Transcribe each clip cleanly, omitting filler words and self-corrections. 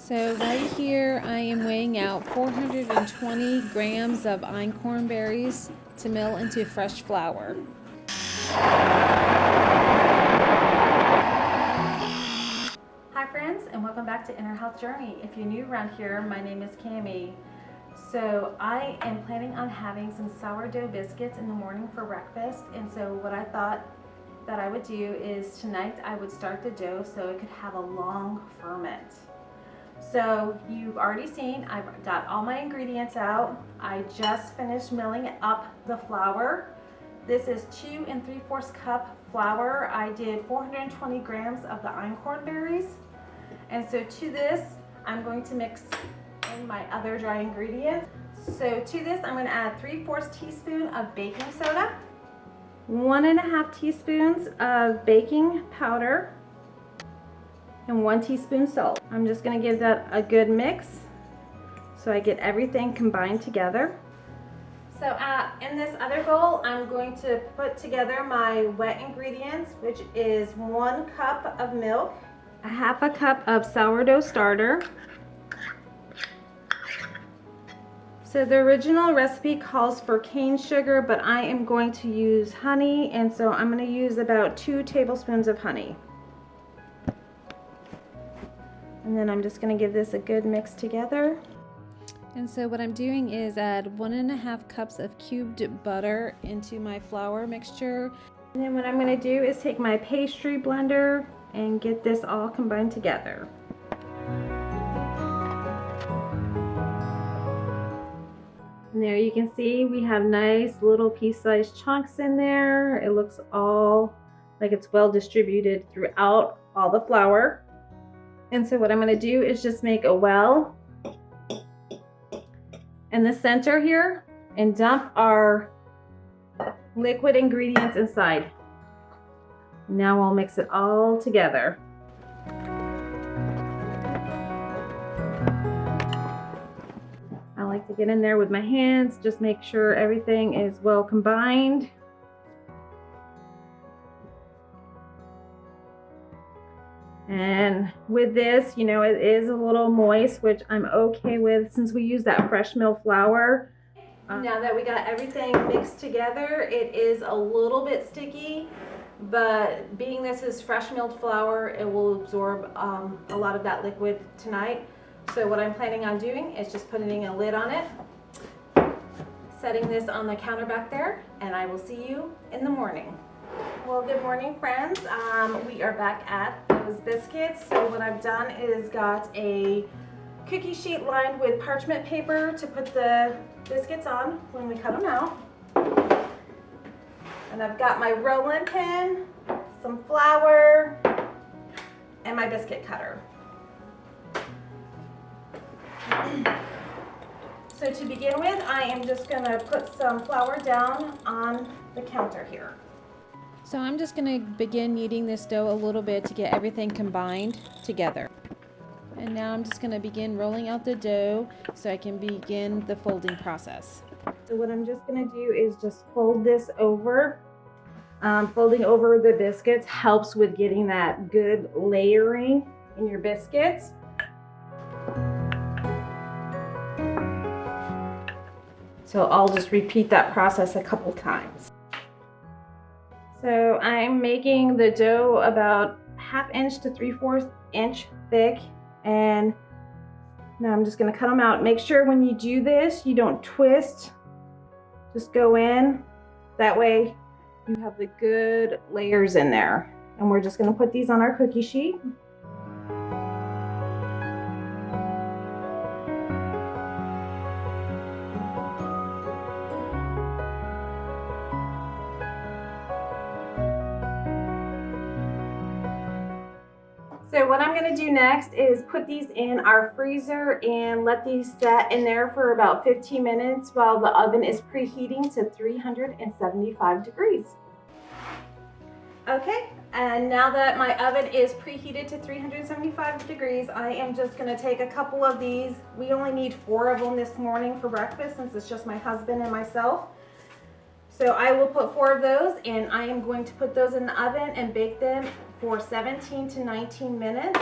So right here I am weighing out 420 grams of einkorn berries to mill into fresh flour. Hi friends, and welcome back to Inner Health Journey. If you're new around here, my name is Cammie. So I am planning on having some sourdough biscuits in the morning for breakfast, and so what I thought that I would do is tonight I would start the dough so it could have a long ferment. So you've already seen I've got all my ingredients out. I just finished milling up the flour. This is 2 3/4 cup flour. I did 420 grams of the einkorn berries. And so to this, I'm going to mix in my other dry ingredients. So to this, I'm going to add 3/4 teaspoon of baking soda, 1.5 teaspoons of baking powder, and 1 teaspoon salt. I'm just going to give that a good mix so I get everything combined together. So in this other bowl, I'm going to put together my wet ingredients, which is 1 cup of milk, 1/2 cup of sourdough starter. So the original recipe calls for cane sugar, but I am going to use honey, and so I'm going to use about 2 tablespoons of honey. And then I'm just going to give this a good mix together. And so what I'm doing is add 1.5 cups of cubed butter into my flour mixture. And then what I'm going to do is take my pastry blender and get this all combined together. And there you can see we have nice little pea-sized chunks in there. It looks all like it's well distributed throughout all the flour. And so what I'm going to do is just make a well in the center here and dump our liquid ingredients inside. Now I'll mix it all together. I like to get in there with my hands, just make sure everything is well combined. And with this, you know, it is a little moist, which I'm okay with since we use that fresh milled flour. Now that we got everything mixed together, it is a little bit sticky, but being this is fresh milled flour, it will absorb a lot of that liquid tonight. So what I'm planning on doing is just putting a lid on it, setting this on the counter back there, and I will see you in the morning. Well, good morning, friends. We are back at those biscuits. So what I've done is got a cookie sheet lined with parchment paper to put the biscuits on when we cut them out. And I've got my rolling pin, some flour, and my biscuit cutter. So to begin with, I am just going to put some flour down on the counter here. So I'm just going to begin kneading this dough a little bit to get everything combined together. And now I'm just going to begin rolling out the dough so I can begin the folding process. So what I'm just going to do is just fold this over. Folding over the biscuits helps with getting that good layering in your biscuits. So I'll just repeat that process a couple times. So I'm making the dough about 1/2 inch to 3/4 inch thick, and now I'm just going to cut them out. Make sure when you do this, you don't twist. Just go in. That way you have the good layers in there. And we're just going to put these on our cookie sheet. So what I'm going to do next is put these in our freezer and let these set in there for about 15 minutes while the oven is preheating to 375 degrees. Okay, and now that my oven is preheated to 375 degrees, I am just going to take a couple of these. We only need 4 of them this morning for breakfast since it's just my husband and myself. So I will put 4 of those, and I am going to put those in the oven and bake them for 17 to 19 minutes.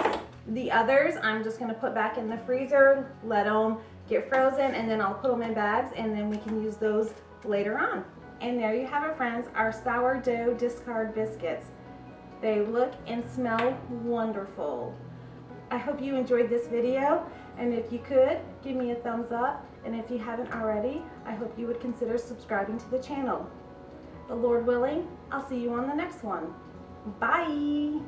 The others I'm just gonna put back in the freezer, let them get frozen, and then I'll put them in bags, and then we can use those later on. And there you have it, friends, our sourdough discard biscuits. They look and smell wonderful. I hope you enjoyed this video, and if you could, give me a thumbs up, and if you haven't already, I hope you would consider subscribing to the channel. The Lord willing, I'll see you on the next one. Bye!